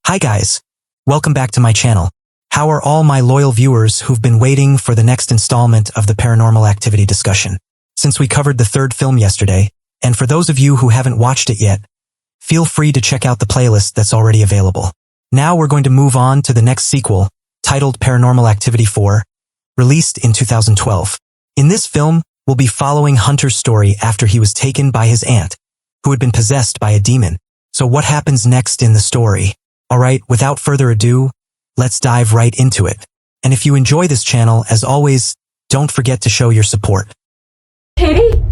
Hi guys, welcome back to my channel. How are all my loyal viewers who've been waiting for the next installment of the Paranormal Activity discussion? Since we covered the third film yesterday, and for those of you who haven't watched it yet, feel free to check out the playlist that's already available. Now we're going to move on to the next sequel, titled Paranormal Activity 4, released in 2012. In this film, we'll be following Hunter's story after he was taken by his aunt, who had been possessed by a demon. So what happens next in the story? Alright, without further ado, let's dive right into it. And if you enjoy this channel, as always, don't forget to show your support. Katie?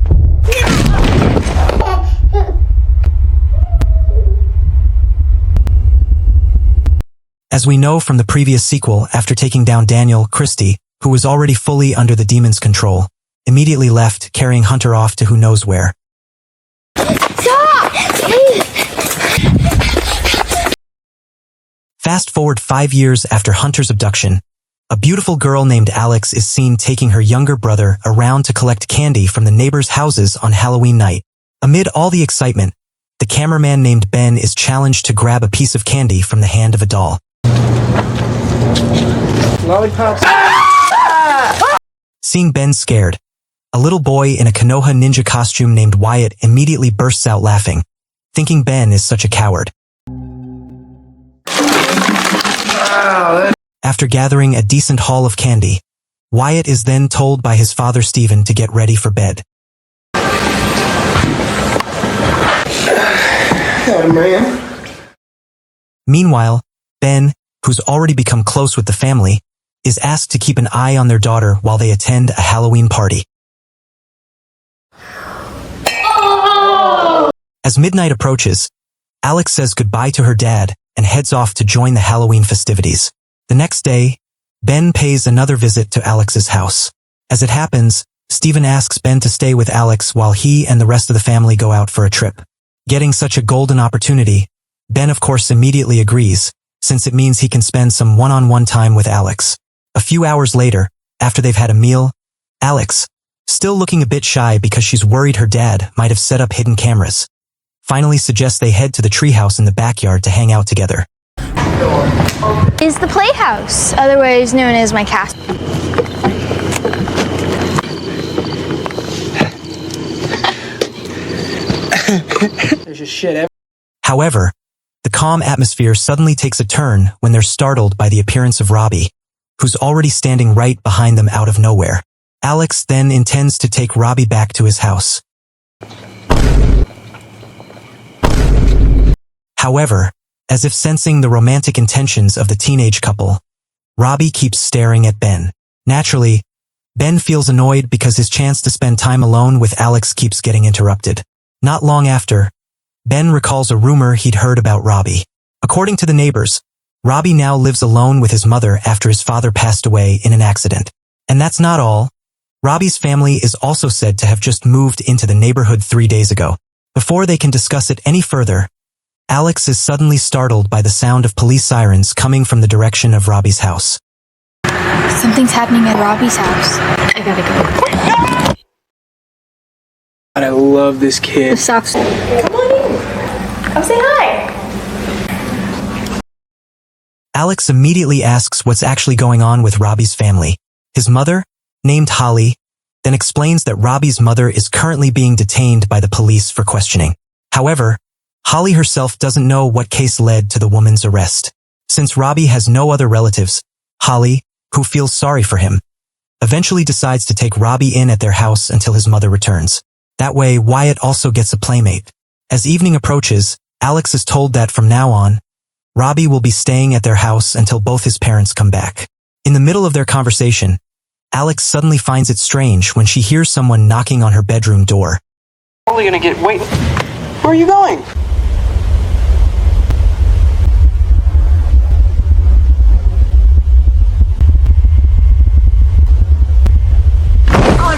As we know from the previous sequel, after taking down Daniel, Christie, who was already fully under the demon's control, immediately left, carrying Hunter off to who knows where. Stop! Please! Fast forward 5 years after Hunter's abduction, a beautiful girl named Alex is seen taking her younger brother around to collect candy from the neighbors' houses on Halloween night. Amid all the excitement, the cameraman named Ben is challenged to grab a piece of candy from the hand of a doll. Lollipops. Seeing Ben scared, a little boy in a Konoha ninja costume named Wyatt immediately bursts out laughing, thinking Ben is such a coward. After gathering a decent haul of candy, Wyatt is then told by his father Stephen to get ready for bed. Oh, man. Meanwhile, Ben, who's already become close with the family, is asked to keep an eye on their daughter while they attend a Halloween party. As midnight approaches, Alex says goodbye to her dad and heads off to join the Halloween festivities. The next day, Ben pays another visit to Alex's house. As it happens, Stephen asks Ben to stay with Alex while he and the rest of the family go out for a trip. Getting such a golden opportunity, Ben of course immediately agrees, since it means he can spend some one-on-one time with Alex. A few hours later, after they've had a meal, Alex, still looking a bit shy because she's worried her dad might have set up hidden cameras, finally suggests they head to the treehouse in the backyard to hang out together. Is the playhouse, otherwise known as my castle. There's just shit everywhere. However, the calm atmosphere suddenly takes a turn when they're startled by the appearance of Robbie, who's already standing right behind them out of nowhere. Alex then intends to take Robbie back to his house. However, as if sensing the romantic intentions of the teenage couple, Robbie keeps staring at Ben. Naturally, Ben feels annoyed because his chance to spend time alone with Alex keeps getting interrupted. Not long after, Ben recalls a rumor he'd heard about Robbie. According to the neighbors, Robbie now lives alone with his mother after his father passed away in an accident. And that's not all. Robbie's family is also said to have just moved into the neighborhood 3 days ago. Before they can discuss it any further, Alex is suddenly startled by the sound of police sirens coming from the direction of Robbie's house. Something's happening at Robbie's house. I gotta go. God, I love this kid. Socks. Come on in. Come say hi. Alex immediately asks what's actually going on with Robbie's family. His mother, named Holly, then explains that Robbie's mother is currently being detained by the police for questioning. However, Holly herself doesn't know what case led to the woman's arrest. Since Robbie has no other relatives, Holly, who feels sorry for him, eventually decides to take Robbie in at their house until his mother returns. That way, Wyatt also gets a playmate. As evening approaches, Alex is told that from now on, Robbie will be staying at their house until both his parents come back. In the middle of their conversation, Alex suddenly finds it strange when she hears someone knocking on her bedroom door. Only gonna get. Wait. Where are you going?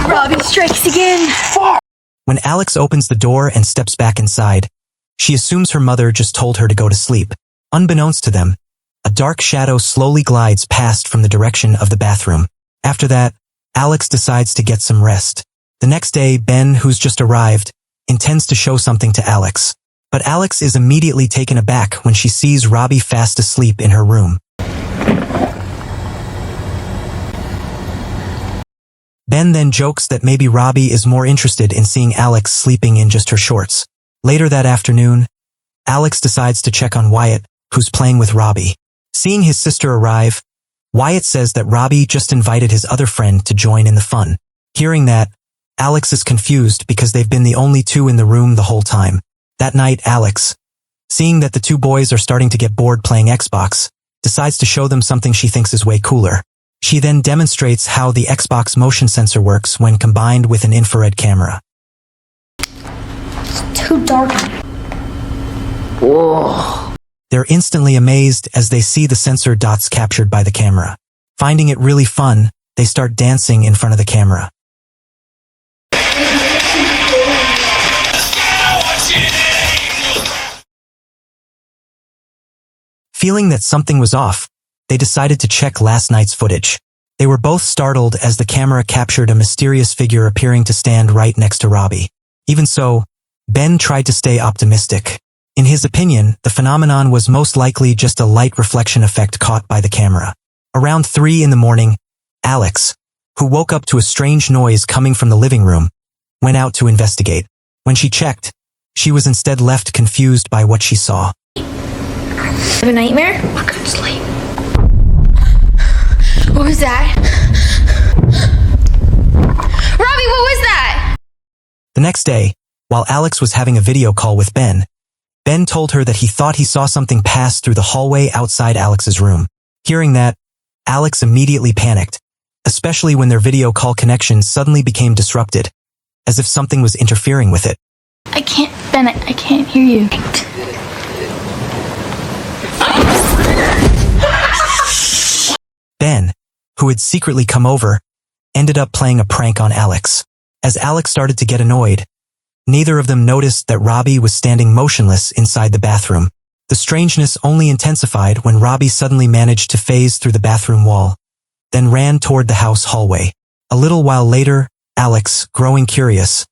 Robbie strikes again. When Alex opens the door and steps back inside, she assumes her mother just told her to go to sleep. Unbeknownst to them, a dark shadow slowly glides past from the direction of the bathroom. After that, Alex decides to get some rest. The next day, Ben, who's just arrived, intends to show something to Alex. But Alex is immediately taken aback when she sees Robbie fast asleep in her room. Ben then jokes that maybe Robbie is more interested in seeing Alex sleeping in just her shorts. Later that afternoon, Alex decides to check on Wyatt, who's playing with Robbie. Seeing his sister arrive, Wyatt says that Robbie just invited his other friend to join in the fun. Hearing that, Alex is confused because they've been the only two in the room the whole time. That night, Alex, seeing that the two boys are starting to get bored playing Xbox, decides to show them something she thinks is way cooler. She then demonstrates how the Xbox motion sensor works when combined with an infrared camera. It's too dark. Whoa. They're instantly amazed as they see the sensor dots captured by the camera. Finding it really fun, they start dancing in front of the camera. Feeling that something was off, they decided to check last night's footage. They were both startled as the camera captured a mysterious figure appearing to stand right next to Robbie. Even so, Ben tried to stay optimistic. In his opinion, the phenomenon was most likely just a light reflection effect caught by the camera. Around 3 in the morning, Alex, who woke up to a strange noise coming from the living room, went out to investigate. When she checked, she was instead left confused by what she saw. Have a nightmare? I couldn't sleep. What was that? Robbie, what was that? The next day, while Alex was having a video call with Ben told her that he thought he saw something pass through the hallway outside Alex's room. Hearing that, Alex immediately panicked, especially when their video call connection suddenly became disrupted, as if something was interfering with it. I can't hear you. Ben, who had secretly come over, ended up playing a prank on Alex. As Alex started to get annoyed, neither of them noticed that Robbie was standing motionless inside the bathroom. The strangeness only intensified when Robbie suddenly managed to phase through the bathroom wall, then ran toward the house hallway. A little while later, Alex, growing curious,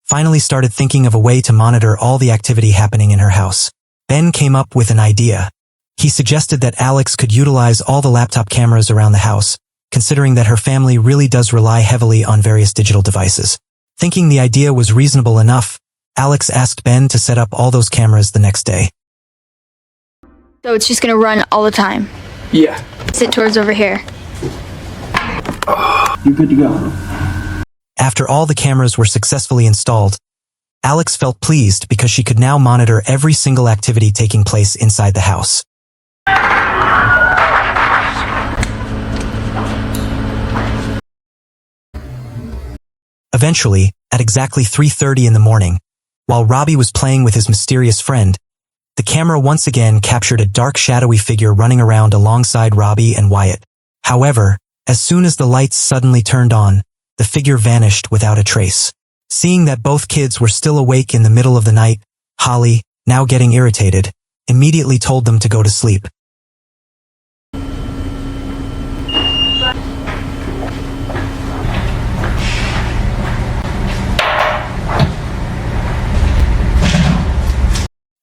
finally started thinking of a way to monitor all the activity happening in her house. Ben came up with an idea. He suggested that Alex could utilize all the laptop cameras around the house, considering that her family really does rely heavily on various digital devices. Thinking the idea was reasonable enough, Alex asked Ben to set up all those cameras the next day. So it's just gonna run all the time. Yeah. Sit towards over here. You're good to go. After all the cameras were successfully installed, Alex felt pleased because she could now monitor every single activity taking place inside the house. Eventually, at exactly 3:30 in the morning, while Robbie was playing with his mysterious friend, the camera once again captured a dark shadowy figure running around alongside Robbie and Wyatt. However, as soon as the lights suddenly turned on, the figure vanished without a trace. Seeing that both kids were still awake in the middle of the night, Holly, now getting irritated, immediately told them to go to sleep.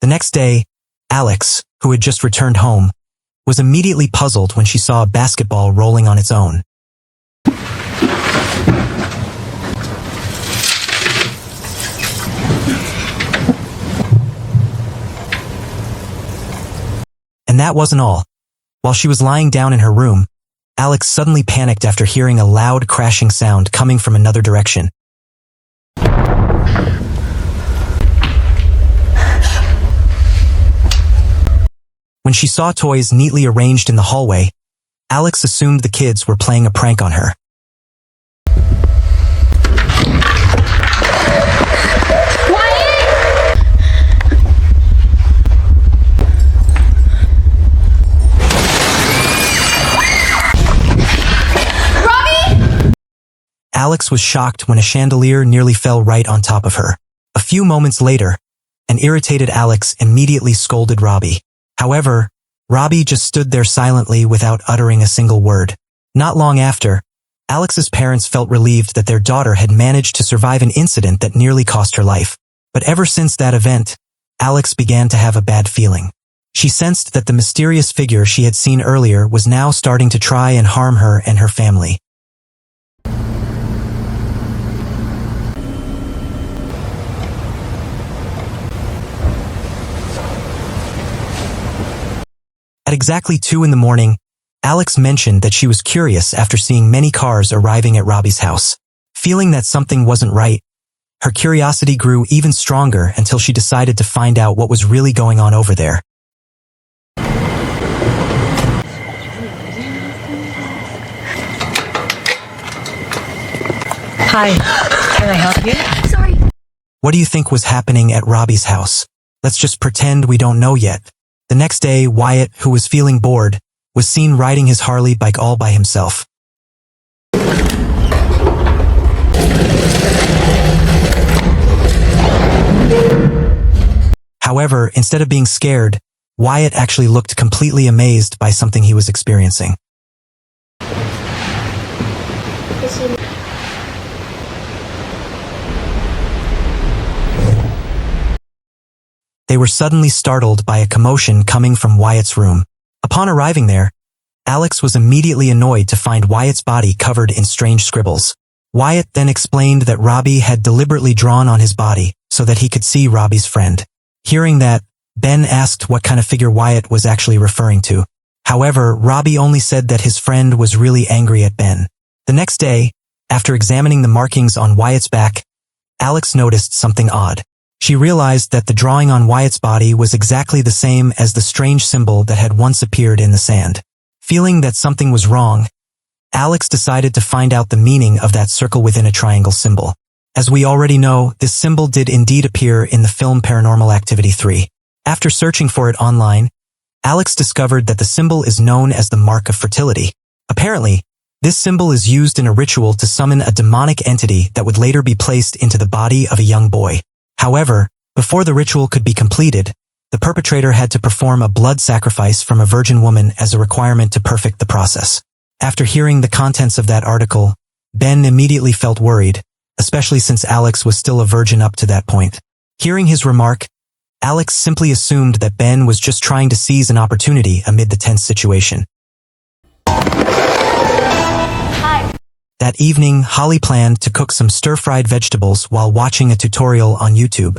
The next day, Alex, who had just returned home, was immediately puzzled when she saw a basketball rolling on its own. And that wasn't all. While she was lying down in her room, Alex suddenly panicked after hearing a loud crashing sound coming from another direction. When she saw toys neatly arranged in the hallway, Alex assumed the kids were playing a prank on her. Alex was shocked when a chandelier nearly fell right on top of her. A few moments later, an irritated Alex immediately scolded Robbie. However, Robbie just stood there silently without uttering a single word. Not long after, Alex's parents felt relieved that their daughter had managed to survive an incident that nearly cost her life. But ever since that event, Alex began to have a bad feeling. She sensed that the mysterious figure she had seen earlier was now starting to try and harm her and her family. At exactly 2 in the morning, Alex mentioned that she was curious after seeing many cars arriving at Robbie's house. Feeling that something wasn't right, her curiosity grew even stronger until she decided to find out what was really going on over there. Hi, can I help you? Sorry. What do you think was happening at Robbie's house? Let's just pretend we don't know yet. The next day, Wyatt, who was feeling bored, was seen riding his Harley bike all by himself. However, instead of being scared, Wyatt actually looked completely amazed by something he was experiencing. They were suddenly startled by a commotion coming from Wyatt's room. Upon arriving there, Alex was immediately annoyed to find Wyatt's body covered in strange scribbles. Wyatt then explained that Robbie had deliberately drawn on his body so that he could see Robbie's friend. Hearing that, Ben asked what kind of figure Wyatt was actually referring to. However, Robbie only said that his friend was really angry at Ben. The next day, after examining the markings on Wyatt's back, Alex noticed something odd. She realized that the drawing on Wyatt's body was exactly the same as the strange symbol that had once appeared in the sand. Feeling that something was wrong, Alex decided to find out the meaning of that circle within a triangle symbol. As we already know, this symbol did indeed appear in the film Paranormal Activity 3. After searching for it online, Alex discovered that the symbol is known as the mark of fertility. Apparently, this symbol is used in a ritual to summon a demonic entity that would later be placed into the body of a young boy. However, before the ritual could be completed, the perpetrator had to perform a blood sacrifice from a virgin woman as a requirement to perfect the process. After hearing the contents of that article, Ben immediately felt worried, especially since Alex was still a virgin up to that point. Hearing his remark, Alex simply assumed that Ben was just trying to seize an opportunity amid the tense situation. That evening, Holly planned to cook some stir-fried vegetables while watching a tutorial on YouTube.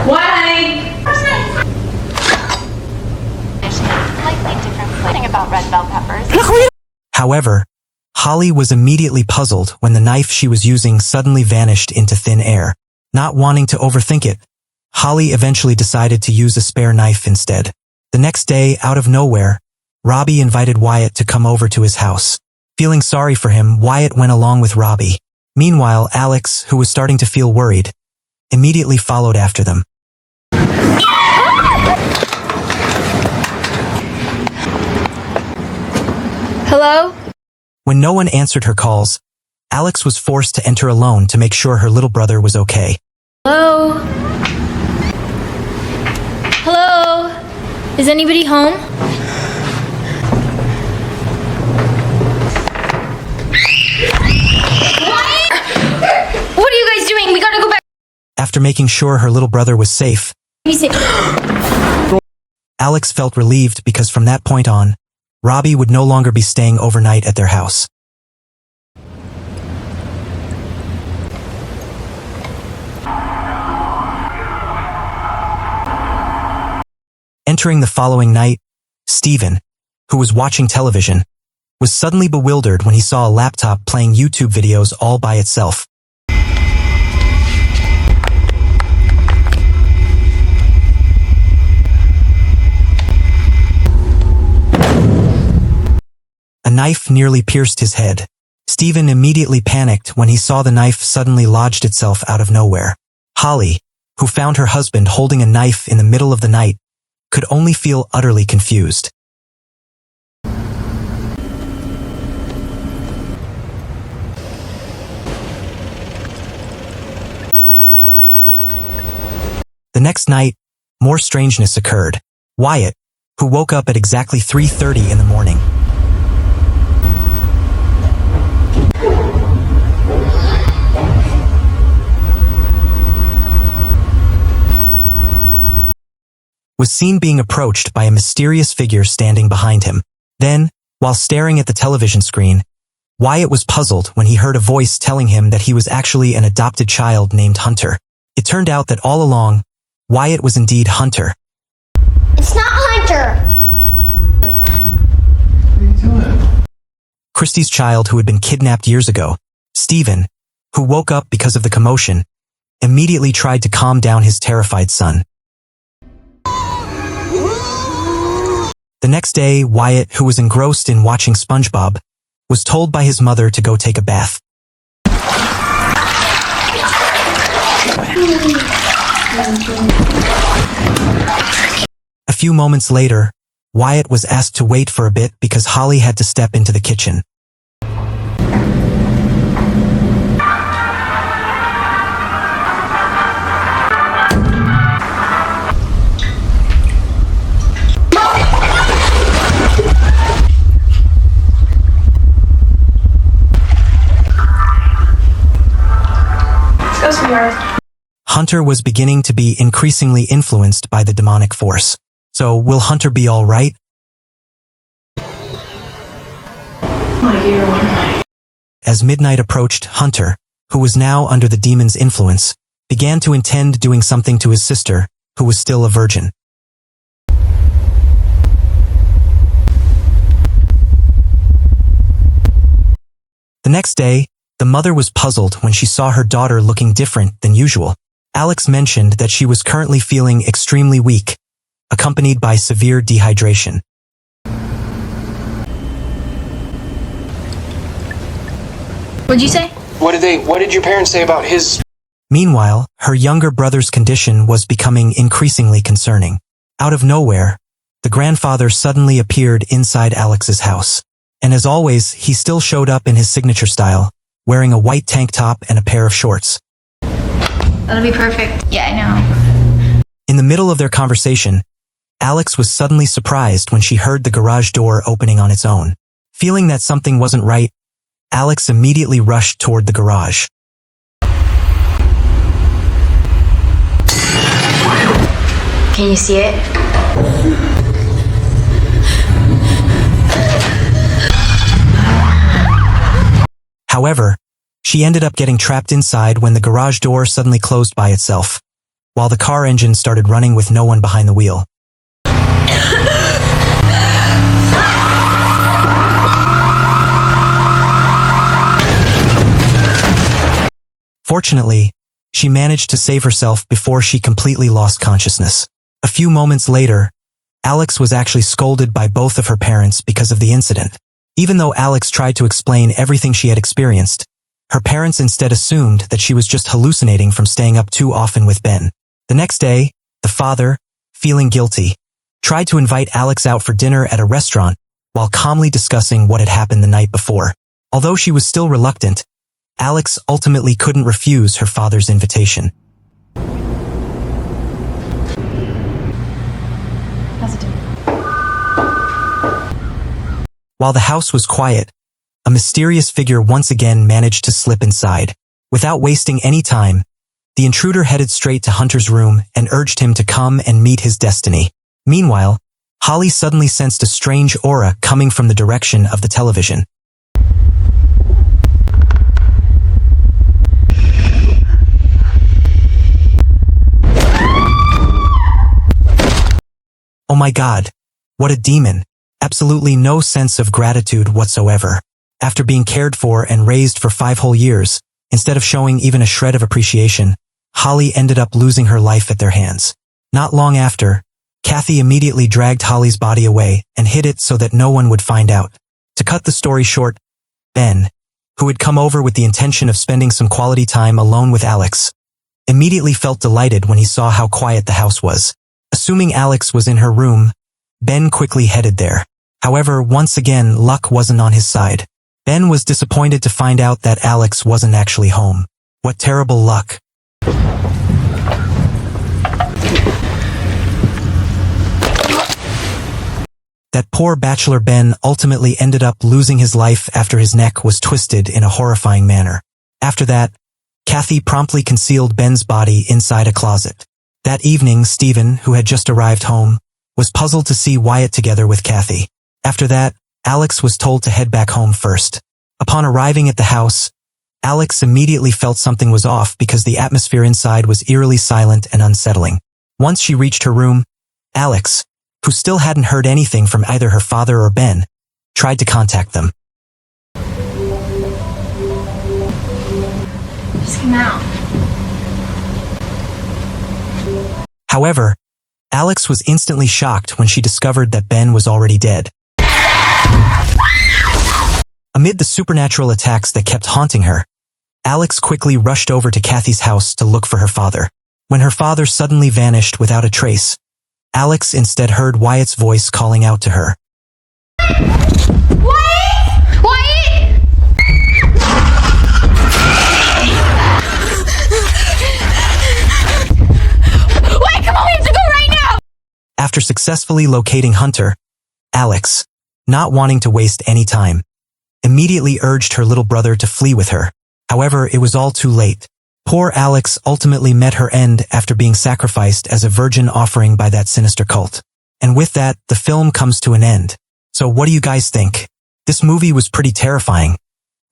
What, honey? Slightly different thing about red bell peppers. However, Holly was immediately puzzled when the knife she was using suddenly vanished into thin air. Not wanting to overthink it, Holly eventually decided to use a spare knife instead. The next day, out of nowhere, Robbie invited Wyatt to come over to his house. Feeling sorry for him, Wyatt went along with Robbie. Meanwhile, Alex, who was starting to feel worried, immediately followed after them. Hello? When no one answered her calls, Alex was forced to enter alone to make sure her little brother was okay. Hello? Hello? Is anybody home? What are you guys doing? We gotta go back. After making sure her little brother was safe, Alex felt relieved because from that point on, Robbie would no longer be staying overnight at their house. Entering the following night, Stephen, who was watching television, was suddenly bewildered when he saw a laptop playing YouTube videos all by itself. A knife nearly pierced his head. Stephen immediately panicked when he saw the knife suddenly lodged itself out of nowhere. Holly, who found her husband holding a knife in the middle of the night, could only feel utterly confused. The next night, more strangeness occurred. Wyatt, who woke up at exactly 3:30 in the morning, was seen being approached by a mysterious figure standing behind him. Then, while staring at the television screen, Wyatt was puzzled when he heard a voice telling him that he was actually an adopted child named Hunter. It turned out that all along, Wyatt was indeed Hunter. It's not Hunter. What are you doing? Christie's child who had been kidnapped years ago, Stephen, who woke up because of the commotion, immediately tried to calm down his terrified son. The next day, Wyatt, who was engrossed in watching SpongeBob, was told by his mother to go take a bath. A few moments later, Wyatt was asked to wait for a bit because Holly had to step into the kitchen. Hunter was beginning to be increasingly influenced by the demonic force. So, will Hunter be all right? As midnight approached, Hunter, who was now under the demon's influence, began to intend doing something to his sister, who was still a virgin. The next day, the mother was puzzled when she saw her daughter looking different than usual. Alex mentioned that she was currently feeling extremely weak, accompanied by severe dehydration. What'd you say? What did your parents say about his... Meanwhile, her younger brother's condition was becoming increasingly concerning. Out of nowhere, the grandfather suddenly appeared inside Alex's house. And as always, he still showed up in his signature style, wearing a white tank top and a pair of shorts. That'll be perfect. Yeah, I know. In the middle of their conversation, Alex was suddenly surprised when she heard the garage door opening on its own. Feeling that something wasn't right, Alex immediately rushed toward the garage. Can you see it? However, she ended up getting trapped inside when the garage door suddenly closed by itself, while the car engine started running with no one behind the wheel. Fortunately, she managed to save herself before she completely lost consciousness. A few moments later, Alex was actually scolded by both of her parents because of the incident. Even though Alex tried to explain everything she had experienced, her parents instead assumed that she was just hallucinating from staying up too often with Ben. The next day, the father, feeling guilty, tried to invite Alex out for dinner at a restaurant while calmly discussing what had happened the night before. Although she was still reluctant, Alex ultimately couldn't refuse her father's invitation. While the house was quiet, a mysterious figure once again managed to slip inside. Without wasting any time, the intruder headed straight to Hunter's room and urged him to come and meet his destiny. Meanwhile, Holly suddenly sensed a strange aura coming from the direction of the television. Oh my God, what a demon. Absolutely no sense of gratitude whatsoever. After being cared for and raised for 5 whole years, instead of showing even a shred of appreciation, Holly ended up losing her life at their hands. Not long after, Kathy immediately dragged Holly's body away and hid it so that no one would find out. To cut the story short, Ben, who had come over with the intention of spending some quality time alone with Alex, immediately felt delighted when he saw how quiet the house was. Assuming Alex was in her room, Ben quickly headed there. However, once again, luck wasn't on his side. Ben was disappointed to find out that Alex wasn't actually home. What terrible luck. That poor bachelor Ben ultimately ended up losing his life after his neck was twisted in a horrifying manner. After that, Kathy promptly concealed Ben's body inside a closet. That evening, Stephen, who had just arrived home, was puzzled to see Wyatt together with Kathy. After that, Alex was told to head back home first. Upon arriving at the house, Alex immediately felt something was off because the atmosphere inside was eerily silent and unsettling. Once she reached her room, Alex, who still hadn't heard anything from either her father or Ben, tried to contact them. Just come out. However, Alex was instantly shocked when she discovered that Ben was already dead. Amid the supernatural attacks that kept haunting her, Alex quickly rushed over to Kathy's house to look for her father. When her father suddenly vanished without a trace, Alex instead heard Wyatt's voice calling out to her. Wyatt! Wyatt! Wyatt, come on, we have to go right now! After successfully locating Hunter, Alex, not wanting to waste any time, immediately urged her little brother to flee with her. However, it was all too late. Poor Alex ultimately met her end after being sacrificed as a virgin offering by that sinister cult. And with that, the film comes to an end. So what do you guys think? This movie was pretty terrifying,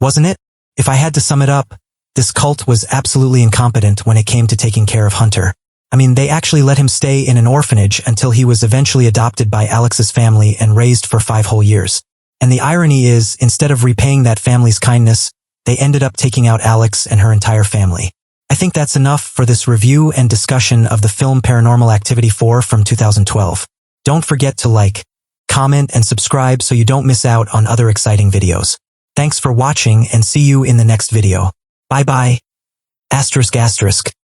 wasn't it? If I had to sum it up, this cult was absolutely incompetent when it came to taking care of Hunter. I mean, they actually let him stay in an orphanage until he was eventually adopted by Alex's family and raised for 5 whole years. And the irony is, instead of repaying that family's kindness, they ended up taking out Alex and her entire family. I think that's enough for this review and discussion of the film Paranormal Activity 4 from 2012. Don't forget to like, comment, and subscribe so you don't miss out on other exciting videos. Thanks for watching and see you in the next video. Bye bye. ****.